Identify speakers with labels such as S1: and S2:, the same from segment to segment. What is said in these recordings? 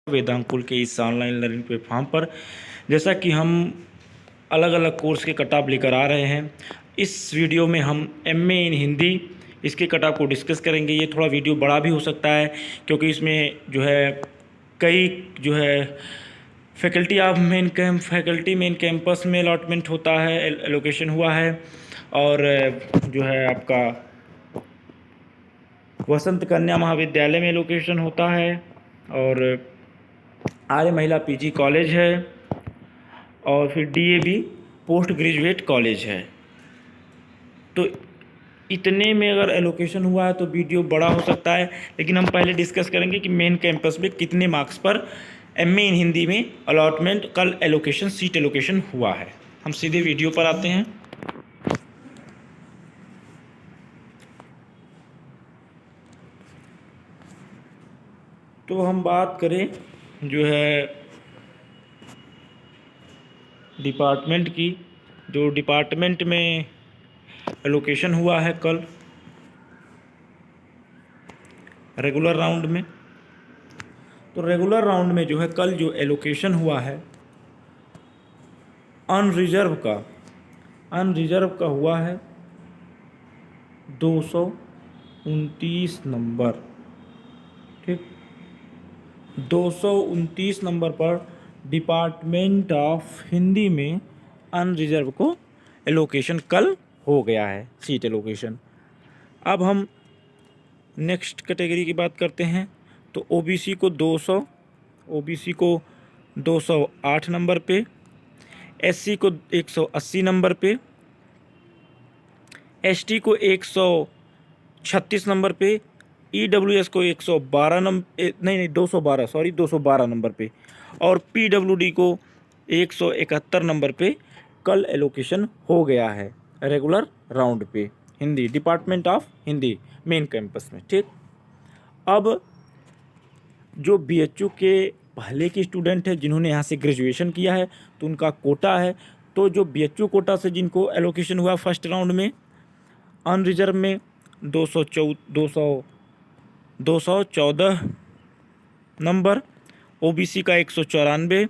S1: वेदांकुल के इस online learning platform पर। जैसा कि हम अलग अलग कोर्स के कटाप लेकर आ रहे हैं, इस वीडियो में हम एमए इन हिंदी इसके कटाप को डिस्कस करेंगे। ये थोड़ा वीडियो बड़ा भी हो सकता है क्योंकि इसमें जो है कई जो है फैकल्टी मेन कैंपस में अलॉटमेंट होता है, एलोकेशन हुआ है। और जो है आपका वसंत कन्या महाविद्यालय में एलोकेशन होता है, और आर्य महिला पीजी कॉलेज है, और फिर डीएवी पोस्ट ग्रेजुएट कॉलेज है। तो इतने में अगर एलोकेशन हुआ है तो वीडियो बड़ा हो सकता है, लेकिन हम पहले डिस्कस करेंगे कि मेन कैंपस में कितने मार्क्स पर एमए इन हिंदी में अलॉटमेंट कल एलोकेशन सीट एलोकेशन हुआ है। हम सीधे वीडियो पर आते हैं। तो हम बात करें जो है डिपार्टमेंट की, जो डिपार्टमेंट में एलोकेशन हुआ है कल रेगुलर राउंड में। तो रेगुलर राउंड में जो है कल जो एलोकेशन हुआ है अनरिजर्व का हुआ है 229 नंबर। ठीक, 229 नंबर पर डिपार्टमेंट ऑफ हिंदी में अनरिजर्व को एलोकेशन कल हो गया है, सीट एलोकेशन। अब हम नेक्स्ट कैटेगरी की बात करते हैं। तो ओबीसी को 208 नंबर पे, एससी को 180 नंबर पे, एसटी को 136 नंबर पे, ईडब्ल्यूएस को 112 नंबर, नहीं 212 नंबर पे, और पीडब्ल्यूडी को 171 नंबर पे कल एलोकेशन हो गया है रेगुलर राउंड पे Hindi, department of Hindi main campus में। ठीक, अब जो बीएचयू के पहले के स्टूडेंट हैं जिन्होंने यहाँ से ग्रेजुएशन किया है तो उनका कोटा है। तो जो बीएचयू कोटा से जिनको एलोकेशन हुआ फर्स्ट राउंड में अनरिजर्व में 214 नंबर, ओबीसी का 194,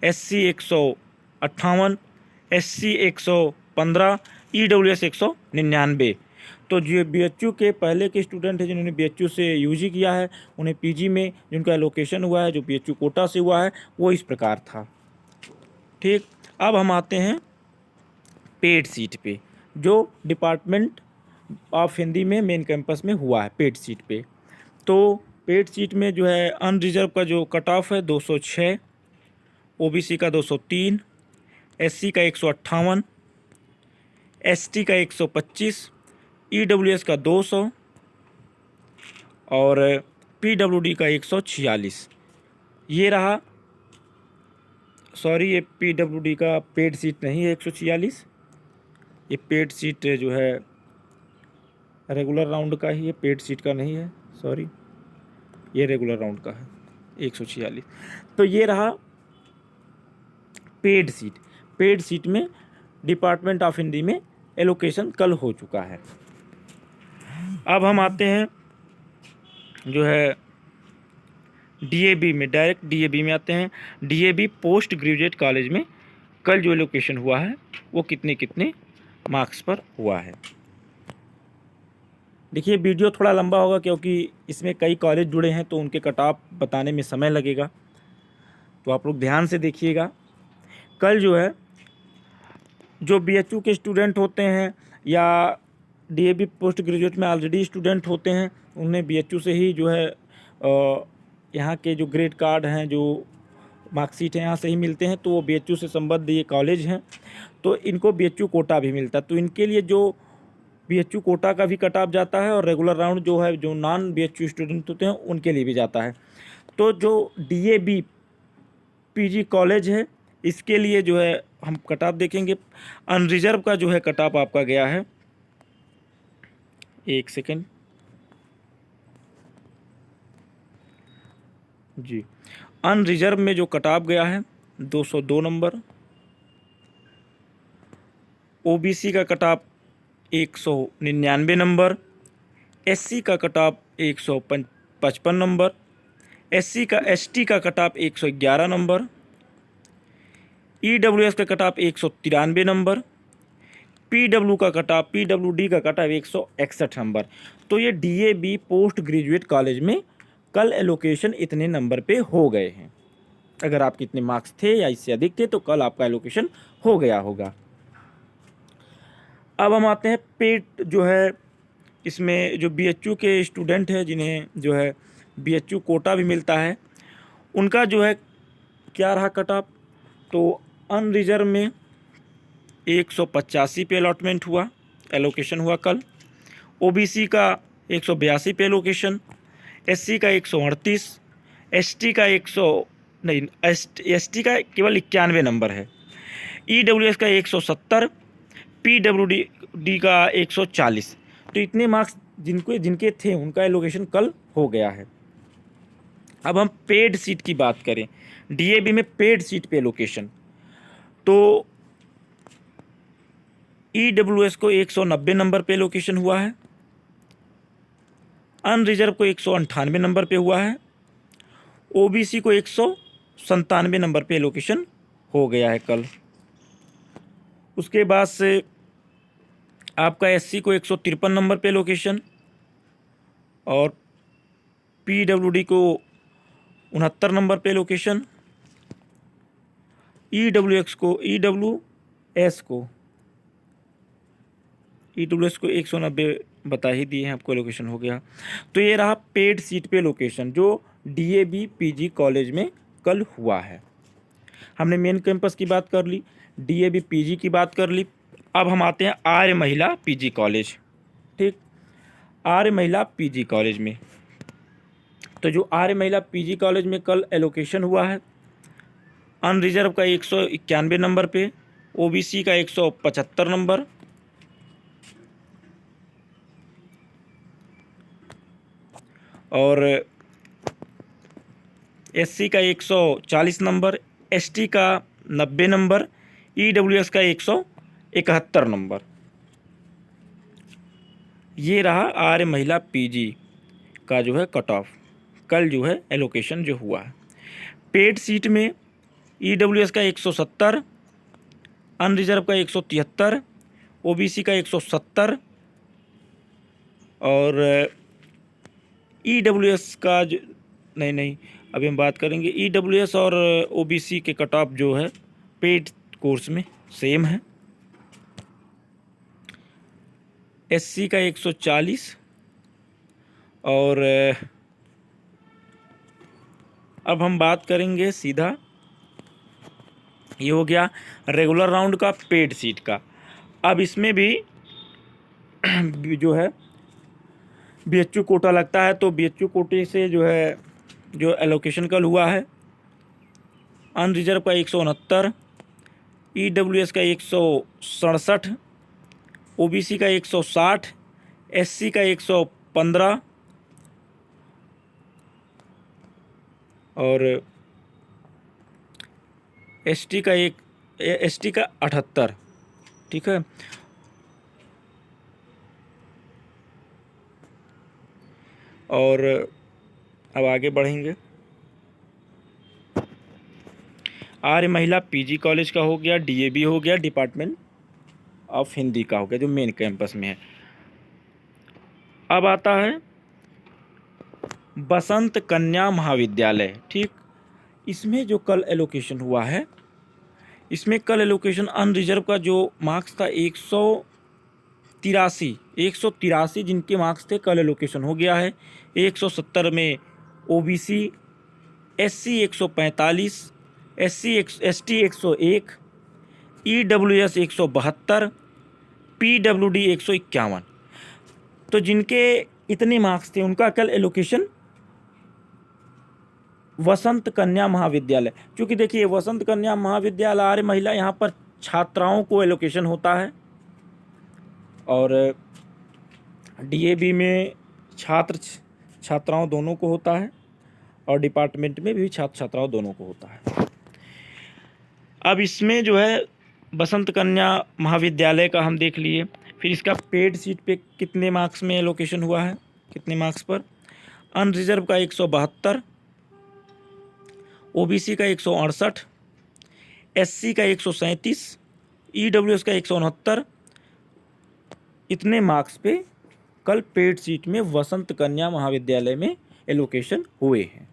S1: एससी 158, एससी 115, ईडब्ल्यूएस 199। तो जो बीएचयू के पहले के स्टूडेंट हैं जिन्होंने बीएचयू से यूजी किया है, उन्हें पीजी में जिनका एलोकेशन हुआ है जो बीएचयू कोटा से हुआ है वो इस प्रकार था। ठीक, अब हम आते हैं पेड सीट पे, जो डिपार्टमेंट ऑफ हिंदी में मेन कैंपस में हुआ है पेड सीट पे। तो पेड सीट में जो है अनरिजर्व का जो कट ऑफ है 206, ओबीसी का 203, एससी का 158, एसटी का 125, ईडब्ल्यूएस का 200 और पीडब्ल्यूडी का 146। ये रहा, सॉरी ये पीडब्ल्यूडी का पेड सीट नहीं है 146, ये पेड सीट जो है रेगुलर राउंड का ही है, पेड सीट का नहीं है, सॉरी ये रेगुलर राउंड का है 146। तो ये रहा पेड सीट। पेड सीट में डिपार्टमेंट ऑफ हिंदी में एलोकेशन कल हो चुका है। अब हम आते हैं जो है डीएबी में, डायरेक्ट डीएबी में आते हैं। डीएबी पोस्ट ग्रेजुएट कॉलेज में कल जो एलोकेशन हुआ है वो कितने कितने मार्क्स पर हुआ है। देखिए वीडियो थोड़ा लंबा होगा क्योंकि इसमें कई कॉलेज जुड़े हैं तो उनके कट ऑफ बताने में समय लगेगा, तो आप लोग ध्यान से देखिएगा। कल जो है जो बीएचयू के स्टूडेंट होते हैं या डीएबी पोस्ट ग्रेजुएट में ऑलरेडी स्टूडेंट होते हैं, उन्हें बीएचयू से ही जो है यहाँ के जो ग्रेड कार्ड हैं, जो मार्कशीट हैं यहाँ से ही मिलते हैं। तो वो बीएचयू से संबद्ध ये कॉलेज हैं, तो इनको बीएचयू कोटा भी मिलता है। तो इनके लिए जो बीएचयू कोटा का भी कट ऑफ जाता है और रेगुलर राउंड जो है जो नॉन बीएचयू स्टूडेंट होते हैं उनके लिए भी जाता है। तो जो डीएबी पीजी कॉलेज है इसके लिए जो है हम कट ऑफ देखेंगे। अनरिजर्व का जो है कट ऑफ आपका गया है, एक सेकेंड जी, अनरिजर्व में जो कट ऑफ गया है 202 नंबर, ओबीसी का कट ऑफ 199 नंबर, एससी का कट ऑफ 155 नंबर, एसटी का कट ऑफ 111 नंबर, ईडब्ल्यूएस का कट ऑफ 193 नंबर, पीडब्ल्यूडी का कट ऑफ 161 नंबर। तो ये डीएवी पोस्ट ग्रेजुएट कॉलेज में कल एलोकेशन इतने नंबर पे हो गए हैं। अगर आपके इतने मार्क्स थे या इससे अधिक थे तो कल आपका एलोकेशन हो गया होगा। अब हम आते हैं पेड जो है, इसमें जो बीएचयू के स्टूडेंट हैं जिन्हें जो है बीएचयू कोटा भी मिलता है, उनका जो है क्या रहा कट ऑफ। तो अनरिजर्व में 185 पे अलॉटमेंट हुआ, एलोकेशन हुआ कल। ओबीसी का 182 पे एलोकेशन, एससी का 138, एसटी का 100 नहीं, एसटी का केवल 91 नंबर है, ईडब्ल्यूएस का 170, पीडब्ल्यूडी का 140। तो इतने मार्क्स जिनके थे उनका एलोकेशन कल हो गया है। अब हम पेड सीट की बात करें, डीएवी में पेड सीट पे एलोकेशन, तो ईडब्ल्यूएस को 190 नंबर पे एलोकेशन हुआ है, अनरिजर्व को 198 नंबर पे हुआ है, ओबीसी को 197 नंबर पे एलोकेशन हो गया है कल। उसके बाद से आपका एससी को 153 नंबर पे एलोकेशन और पीडब्ल्यूडी को 69 नंबर पे एलोकेशन, ईडब्ल्यूएस को 190 बता ही दिए हैं आपको, एलोकेशन हो गया। तो ये रहा पेड सीट पे एलोकेशन जो डीएवी पीजी कॉलेज में कल हुआ है। हमने मेन कैंपस की बात कर ली, डीएवी पीजी की बात कर ली। अब हम आते हैं आर्य महिला पीजी कॉलेज। ठीक, आर्य महिला पीजी कॉलेज में, तो जो आर्य महिला पीजी कॉलेज में कल एलोकेशन हुआ है, अनरिजर्व का 191 नंबर पे, ओबीसी का 175 नंबर, और एससी का 140 नंबर, एसटी का 90 नंबर, ईडब्ल्यूएस का 171 नंबर। ये रहा आर्य महिला पीजी का जो है कट ऑफ, कल जो है एलोकेशन जो हुआ है। पेड सीट में ईडब्ल्यूएस का 170, अनरिजर्व का 173, ओबीसी का 170 और ईडब्ल्यूएस का नहीं अभी हम बात करेंगे। ईडब्ल्यूएस और ओबीसी के कट ऑफ जो है पेड कोर्स में सेम है। एससी का 140 और अब हम बात करेंगे सीधा, ये हो गया रेगुलर राउंड का पेड सीट का। अब इसमें भी जो है बीएचयू कोटा लगता है, तो बीएचयू कोटे से जो है जो एलोकेशन कल हुआ है, अनरिजर्व का 169, ईडब्ल्यूएस का 167, ओबीसी का 160, एससी का 115 और एसटी का 78। ठीक है, और अब आगे बढ़ेंगे। आर्य महिला पीजी कॉलेज का हो गया, डीएवी हो गया, डिपार्टमेंट ऑफ हिंदी का हो गया जो मेन कैंपस में है। अब आता है बसंत कन्या महाविद्यालय। ठीक, इसमें जो कल एलोकेशन हुआ है, इसमें कल एलोकेशन अनरिजर्व का जो मार्क्स था 183 जिनके मार्क्स थे कल एलोकेशन हो गया है। 170 में OBC, SC 145, ST 101, EWS 172, PWD 151। तो जिनके इतने मार्क्स थे उनका कल एलोकेशन वसंत कन्या महाविद्यालय, क्योंकि देखिए वसंत कन्या महाविद्यालय आर्य महिला, यहाँ पर छात्राओं को एलोकेशन होता है और डीएवी में छात्राओं दोनों को होता है और डिपार्टमेंट में भी छात्र छात्राओं दोनों को होता है। अब इसमें जो है बसंत कन्या महाविद्यालय का हम देख लिए, फिर इसका पेड सीट पे कितने मार्क्स में एलोकेशन हुआ है, कितने मार्क्स पर। अनरिजर्व का 172, OBC का 168, SC का 137, EWS का 169। इतने मार्क्स पे कल पेड सीट में वसंत कन्या महाविद्यालय में एलोकेशन हुए हैं।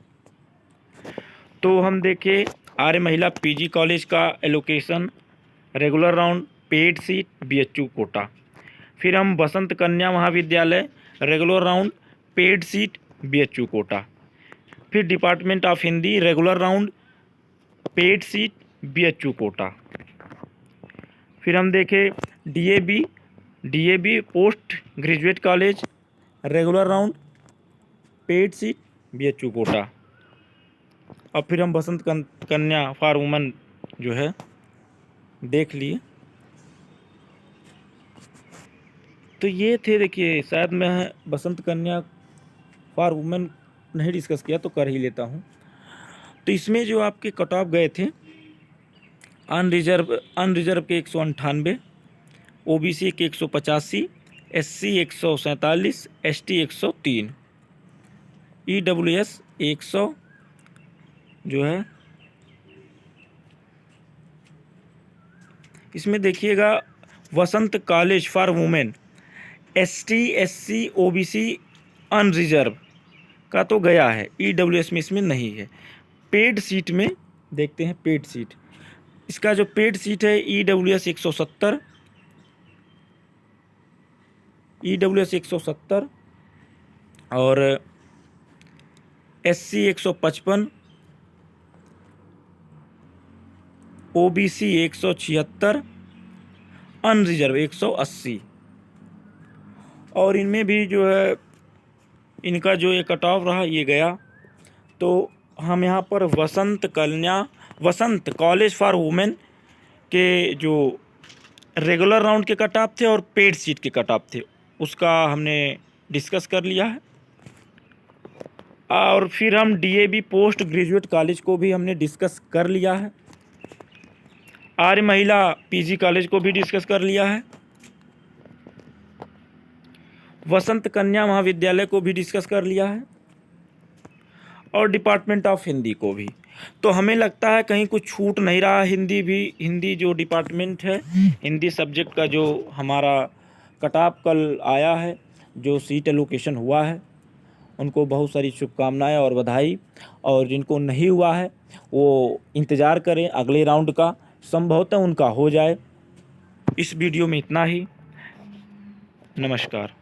S1: तो हम देखें आर्य महिला PG कॉलेज का allocation, regular round, paid seat, BHU quota. फिर हम Vasant Kanya Mahavidyalaya, regular round, paid seat, BHU quota. फिर department of Hindi, regular round, paid seat, BHU quota. फिर हम देखें DAB post graduate college, regular round, paid seat, BHU quota. और फिर हम वसंत कन्या फॉर वुमेन जो है देख लिए। तो ये थे, देखिए शायद मैं वसंत कन्या फॉर वुमेन नहीं डिस्कस किया तो कर ही लेता हूँ। तो इसमें जो आपके कट ऑफ गए थे, अनरिजर्व के 198, OBC के 185, SC 147, ST 103, EWS 100 जो है। इसमें देखिएगा Vasant college for women ST SC OBC unreserved का तो गया है, EWS में इसमें नहीं है। पेड सीट में देखते हैं, पेड सीट इसका जो पेड सीट है EWS 170, और SC 155, OBC 176, अनरिजर्व 180। और इनमें भी जो है इनका जो ये कट ऑफ रहा ये गया। तो हम यहाँ पर वसंत कॉलेज फॉर वुमेन के जो रेगुलर राउंड के कट ऑफ थे और पेड सीट के कट ऑफ थे उसका हमने डिस्कस कर लिया है। और फिर हम DAB पोस्ट ग्रेजुएट कॉलेज को भी हमने डिस्कस कर लिया है। आर्य महिला PG कॉलेज को भी डिस्कस कर लिया है। वसंत कन्या महाविद्यालय को भी डिस्कस कर लिया है, और डिपार्टमेंट ऑफ हिंदी को भी। तो हमें लगता है कहीं कुछ छूट नहीं रहा। हिंदी जो डिपार्टमेंट है, हिंदी सब्जेक्ट का जो हमारा कट ऑफ कल आया है, जो सीट एलोकेशन हुआ है, उनको बहुत सारी शुभकामनाएं और बधाई। और जिनको नहीं हुआ है वो इंतज़ार करें अगले राउंड का, संभवतः उनका हो जाए। इस वीडियो में इतना ही। नमस्कार।